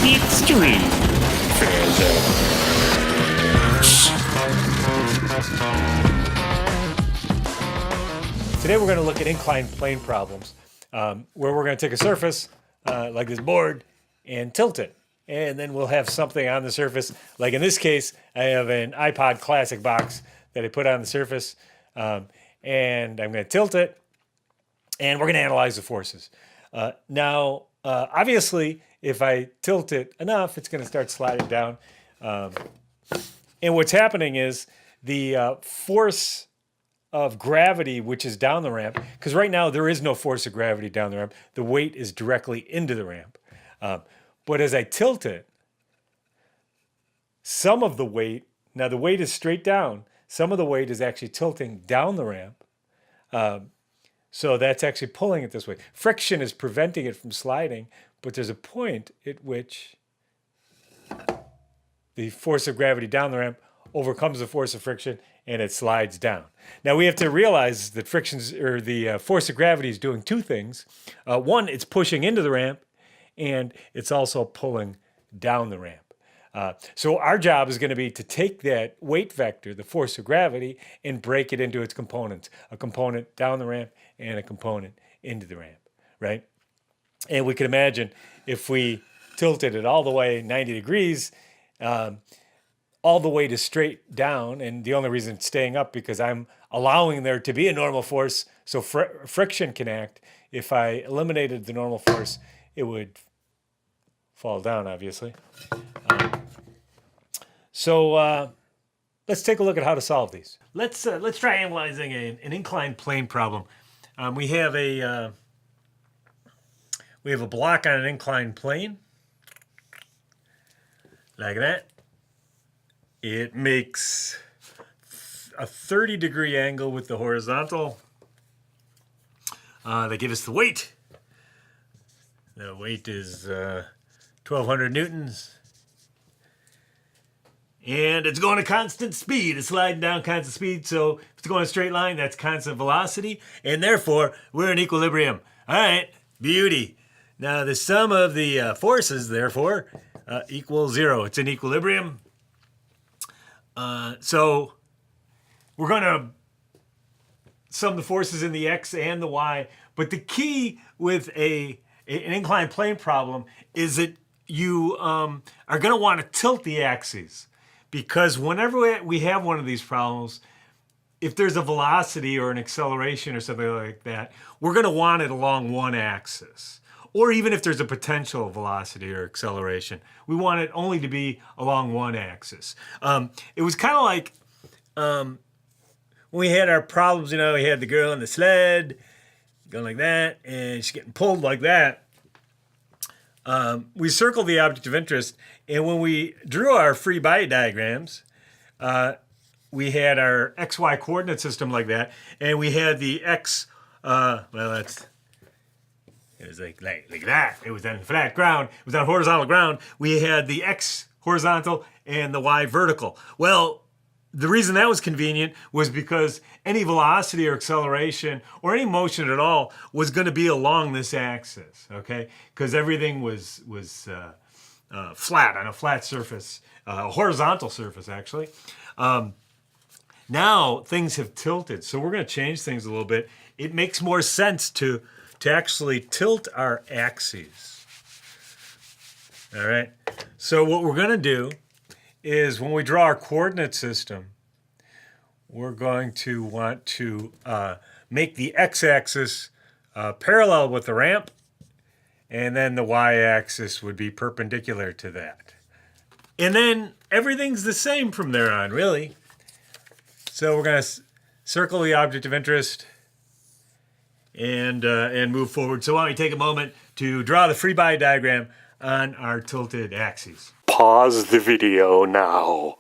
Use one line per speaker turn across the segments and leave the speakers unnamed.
Extreme physics.
Today we're going to look at inclined plane problems, where we're going to take a surface like this board and tilt it. And then we'll have something on the surface. Like in this case, I have an iPod Classic box that I put on the surface. And I'm going to tilt it. And we're going to analyze the forces. Now, obviously, if I tilt it enough, it's going to start sliding down. And what's happening is the force of gravity, which is down the ramp, because right now there is no force of gravity down the ramp. The weight is directly into the ramp. But as I tilt it, some of the weight, now the weight is straight down, some of the weight is actually tilting down the ramp. So that's actually pulling it this way. Friction is preventing it from sliding, but there's a point at which the force of gravity down the ramp overcomes the force of friction and it slides down. Now we have to realize that the force of gravity is doing two things. One, it's pushing into the ramp, and it's also pulling down the ramp. So our job is going to be to take that weight vector, the force of gravity, and break it into its components. A component down the ramp and a component into the ramp, right? And we can imagine if we tilted it all the way 90 degrees, all the weight is straight down, and the only reason it's staying up because I'm allowing there to be a normal force so friction can act. If I eliminated the normal force, it would fall down, obviously. So let's take a look at how to solve these. Let's try analyzing an inclined plane problem. We have a block on an inclined plane, like that. It makes a 30-degree angle with the horizontal. They give us the weight. The weight is 1,200 newtons. And it's going at constant speed. It's sliding down constant speed. So if it's going a straight line, that's constant velocity. And therefore, we're in equilibrium. All right, beauty. Now, the sum of the forces, therefore, equals 0. It's in equilibrium. So we're going to sum the forces in the x and the y. But the key with an inclined plane problem is that you are going to want to tilt the axes. Because whenever we have one of these problems, if there's a velocity or an acceleration or something like that, we're going to want it along one axis. Or even if there's a potential velocity or acceleration, we want it only to be along one axis. It was kind of like when we had our problems, we had the girl in the sled going like that, and she's getting pulled like that. We circled the object of interest, and when we drew our free body diagrams, we had our XY coordinate system like that, and we had the X, it was like that. It was on flat ground. It was on horizontal ground. We had the X horizontal and the Y vertical. Well, the reason that was convenient was because any velocity or acceleration or any motion at all was going to be along this axis, okay? Because everything was flat, on a flat surface, a horizontal surface, actually. Now things have tilted, so we're going to change things a little bit. It makes more sense to actually tilt our axes. All right? So what we're going to do is when we draw our coordinate system, we're going to want to make the x-axis parallel with the ramp, and then the y-axis would be perpendicular to that. And then everything's the same from there on, really. So we're going to circle the object of interest and move forward. So why don't you take a moment to draw the free body diagram on our tilted axes.
Pause the video now.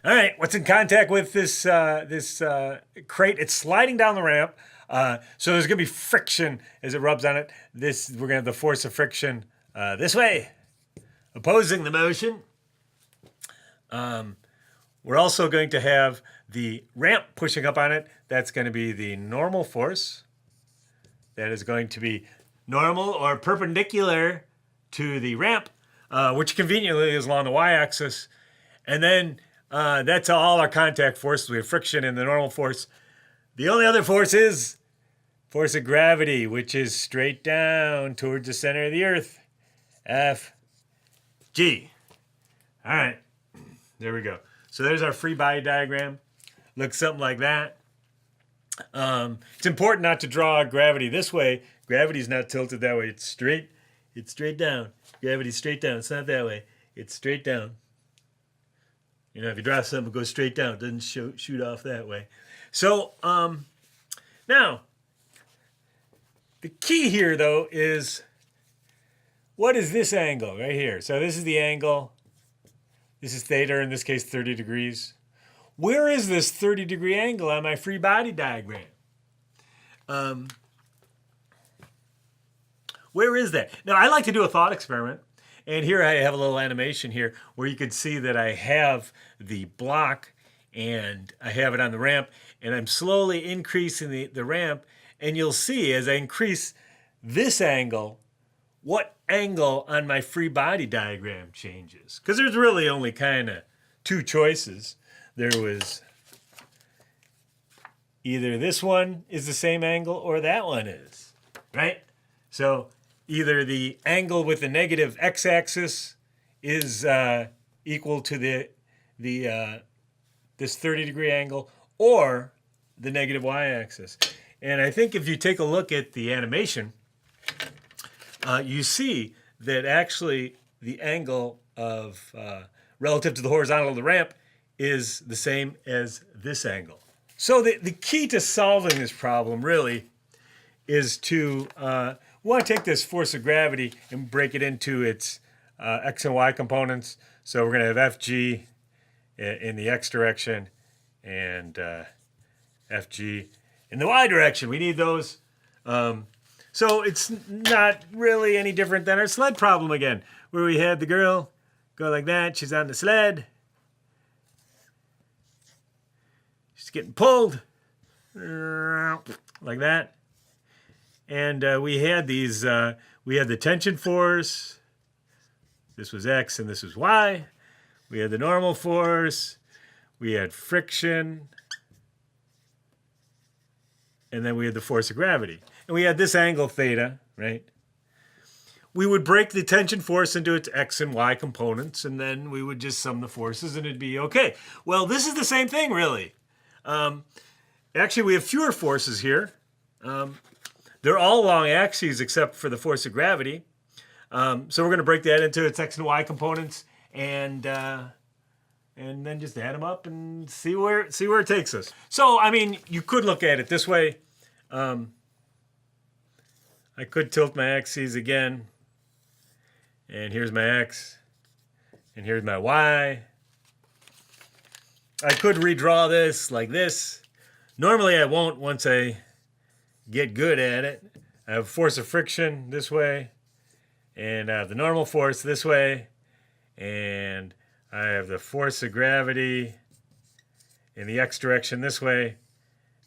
All right, what's in contact with this crate? It's sliding down the ramp, so there's going to be friction as it rubs on it. We're going to have the force of friction this way, opposing the motion. We're also going to have the ramp pushing up on it, that's going to be the normal force. That is going to be normal or perpendicular to the ramp, which conveniently is along the y-axis. And then that's all our contact forces. We have friction and the normal force. The only other force is force of gravity, which is straight down towards the center of the earth. F, G. All right, there we go. So there's our free body diagram. Looks something like that. It's important not to draw gravity this way. Gravity's not tilted that way. It's straight down. Gravity's straight down. It's not that way. It's straight down. You know, if you draw something, it goes straight down. It doesn't shoot off that way. So, now, the key here, though, is what is this angle right here? So this is the angle. This is theta, in this case, 30 degrees. Where is this 30-degree angle on my free body diagram? Where is that? Now, I like to do a thought experiment. And here I have a little animation here where you can see that I have the block and I have it on the ramp. And I'm slowly increasing the ramp. And you'll see as I increase this angle, what angle on my free body diagram changes. Because there's really only kind of two choices. There was either this one is the same angle or that one is, right? So either the angle with the negative x-axis is equal to this 30-degree angle, or the negative y-axis. And I think if you take a look at the animation, you see that actually the angle of relative to the horizontal of the ramp is the same as this angle. So the key to solving this problem really is to we want to take this force of gravity and break it into its x and y components. So we're going to have Fg in the x direction and Fg in the y direction. We need those. So it's not really any different than our sled problem again, where we had the girl go like that. She's on the sled. She's getting pulled like that. And we had these, we had the tension force. This was X and this was Y. We had the normal force. We had friction. And then we had the force of gravity. And we had this angle theta, right? We would break the tension force into its X and Y components, and then we would just sum the forces and it'd be okay. Well, this is the same thing, really. Actually, we have fewer forces here. They're all along axes except for the force of gravity. So we're going to break that into its X and Y components and then just add them up and see where it takes us. So, I mean, you could look at it this way. I could tilt my axes again. And here's my X. And here's my Y. I could redraw this like this. Normally I won't once I get good at it. I have force of friction this way. And I have the normal force this way. And I have the force of gravity in the X direction this way.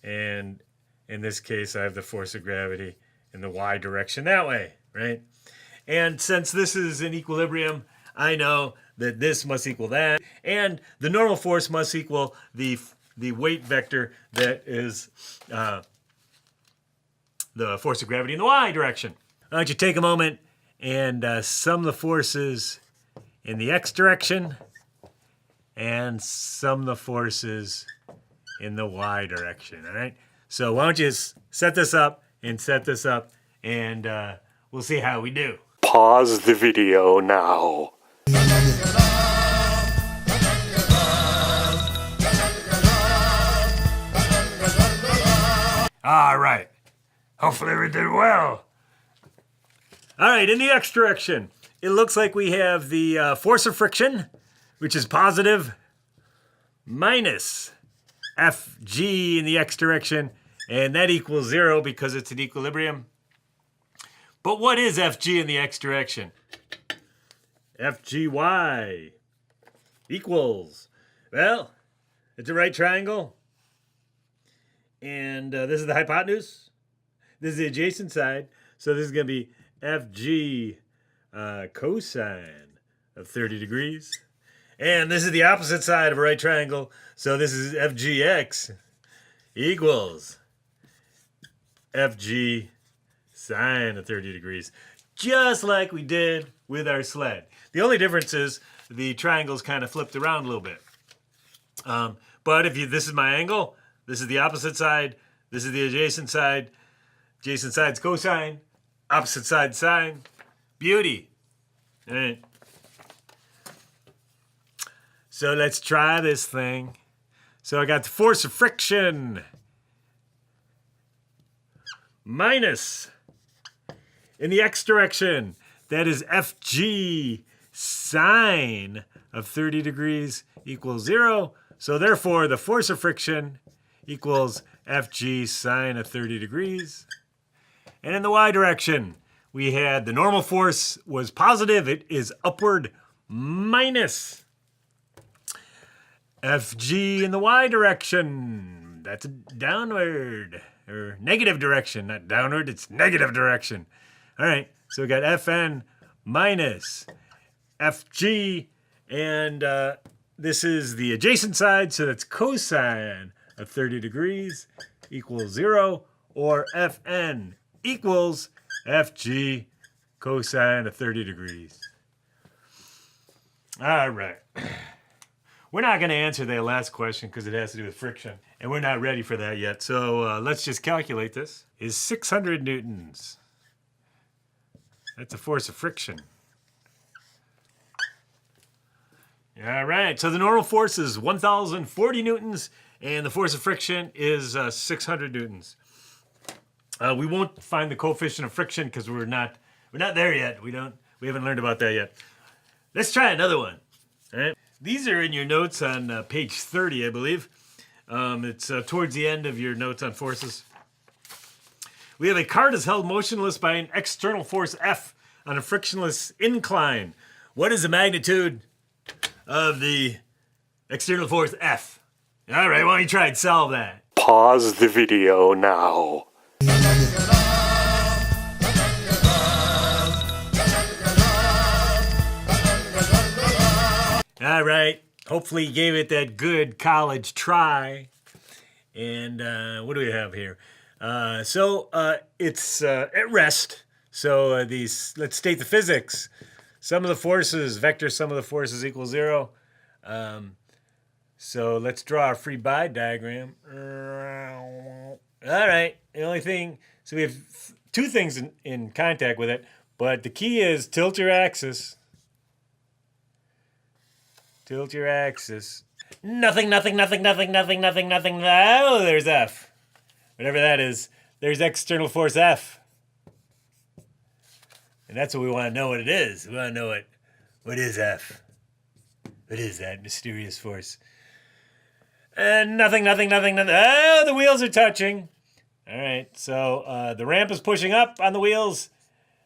And in this case, I have the force of gravity in the Y direction that way, right? And since this is in equilibrium, I know that this must equal that. And the normal force must equal the weight vector that is the force of gravity in the Y direction. Why don't you take a moment and sum the forces in the X direction and sum the forces in the Y direction, all right? So why don't you set this up and set this up, and we'll see how we do.
Pause the video now.
All right. Hopefully we did well. All right, in the X direction, it looks like we have the force of friction, which is positive, minus Fg in the X direction, and that equals 0 because it's in equilibrium. But what is Fg in the X direction? Fgy equals, well, it's a right triangle. And this is the hypotenuse. This is the adjacent side. So this is going to be FG cosine of 30 degrees. And this is the opposite side of a right triangle. So this is FGX equals FG sine of 30 degrees. Just like we did with our sled. The only difference is the triangle's kind of flipped around a little bit. But if this is my angle, this is the opposite side, this is the adjacent side. Adjacent side's cosine, opposite side sine. Beauty. All right. So let's try this thing. So I got the force of friction minus in the x direction. That is Fg sine of 30 degrees equals 0. So therefore, the force of friction equals Fg sine of 30 degrees. And in the y direction, we had the normal force was positive. It is upward minus Fg in the y direction. That's a downward or negative direction, not downward. It's negative direction. All right, so we got Fn minus Fg, and this is the adjacent side, so that's cosine of 30 degrees equals 0, or Fn equals Fg cosine of 30 degrees. All right. We're not going to answer that last question because it has to do with friction, and we're not ready for that yet. So let's just calculate this. Is 600 newtons. That's the force of friction. All right, so the normal force is 1,040 newtons, and the force of friction is 600 newtons. We won't find the coefficient of friction because we're not there yet. We haven't learned about that yet. Let's try another one. All right. These are in your notes on page 30, I believe. It's towards the end of your notes on forces. We have a cart is held motionless by an external force F on a frictionless incline. What is the magnitude of the external force F? All right, why don't you try and solve that?
Pause the video now.
All right. Hopefully you gave it that good college try. And what do we have here? It's at rest. So let's state the physics. Sum of the forces, vector sum of the forces equals 0. So let's draw our Freebody diagram. All right. The only thing, so we have two things in contact with it, but the key is tilt your axis. Tilt your axis. Nothing. Oh, there's F. Whatever that is, there's external force F. And that's what we want to know what it is. We want to know what is F? What is that mysterious force? And nothing. Oh, the wheels are touching. All right, so the ramp is pushing up on the wheels.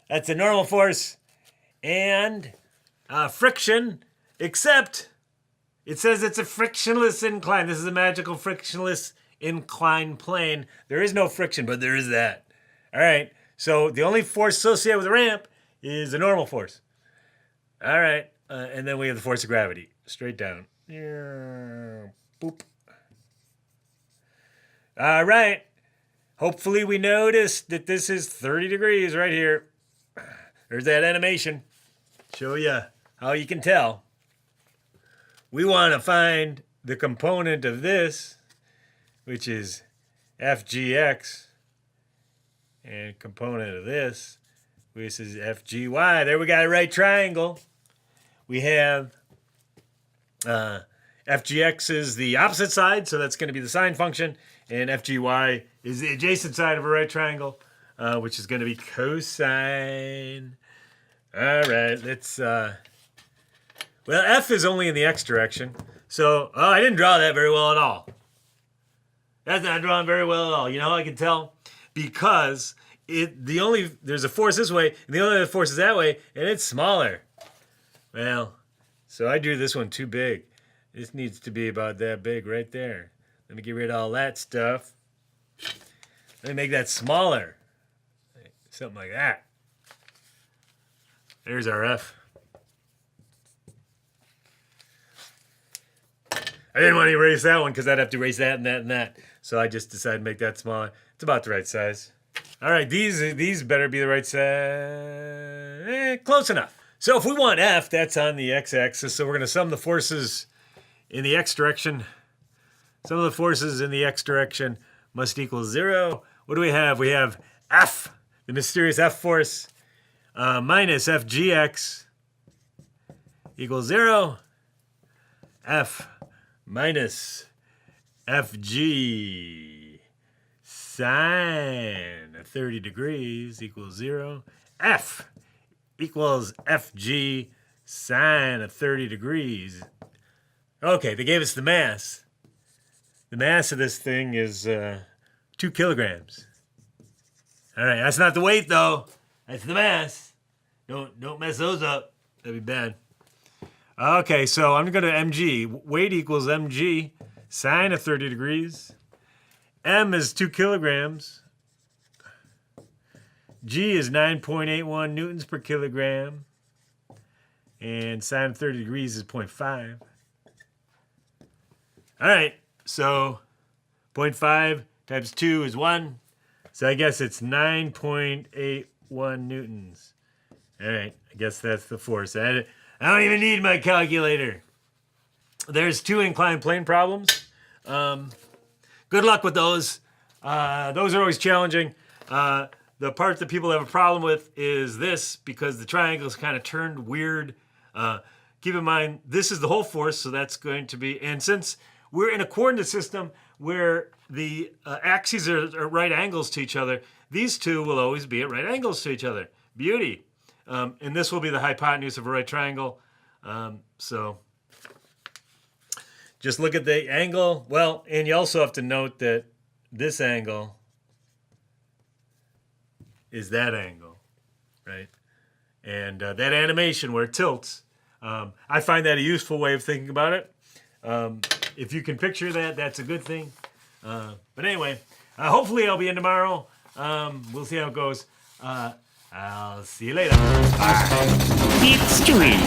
That's a normal force. And friction, except it says it's a frictionless incline. This is a magical frictionless incline plane. There is no friction, but there is that. All right, so the only force associated with the ramp is the normal force. All right, and then we have the force of gravity, straight down. Boop. All right. Hopefully we noticed that this is 30 degrees right here. There's that animation. Show you how you can tell. We want to find the component of this, which is FGX, and component of this, which is FGY. There we got a right triangle. We have FGX is the opposite side, so that's going to be the sine function, and FGY is the adjacent side of a right triangle, which is going to be cosine. All right, let's... well, F is only in the x direction, so... Oh, I didn't draw that very well at all. That's not drawn very well at all. You know how I can tell? Because there's a force this way, and the only other force is that way, and it's smaller. Well, so I drew this one too big. This needs to be about that big right there. Let me get rid of all that stuff. Let me make that smaller. Something like that. There's our F. I didn't want to erase that one because I'd have to erase that and that and that. So I just decided to make that smaller. It's about the right size. All right, these better be the right size. Close enough. So if we want F, that's on the x-axis. So we're going to sum the forces in the x direction. Sum of the forces in the x direction must equal 0. What do we have? We have F, the mysterious F force, minus Fgx equals 0. F minus Fg sine 30 degrees equals 0. F equals Fg sine of 30 degrees. Okay, they gave us the mass. The mass of this thing is 2 kilograms. All right, that's not the weight though. That's the mass. Don't mess those up. That'd be bad. Okay, so I'm going to go to mg. Weight equals mg sine of 30 degrees. M is 2 kilograms. G is 9.81 newtons per kilogram. And sine of 30 degrees is 0.5. All right, so 0.5 times 2 is 1. So I guess it's 9.81 newtons. All right, I guess that's the force. I don't even need my calculator. There's 2 inclined plane problems. Good luck with those. Those are always challenging. The part that people have a problem with is this, because the triangle's kind of turned weird. Keep in mind, this is the whole force, so that's going to be, and since we're in a coordinate system where the axes are at right angles to each other, these two will always be at right angles to each other. Beauty. And this will be the hypotenuse of a right triangle. So just look at the angle. Well, and you also have to note that this angle is that angle, right? And that animation where it tilts, I find that a useful way of thinking about it. If you can picture that, that's a good thing. But anyway, hopefully I'll be in tomorrow. We'll see how it goes. I'll see you later. Bye.
It's street.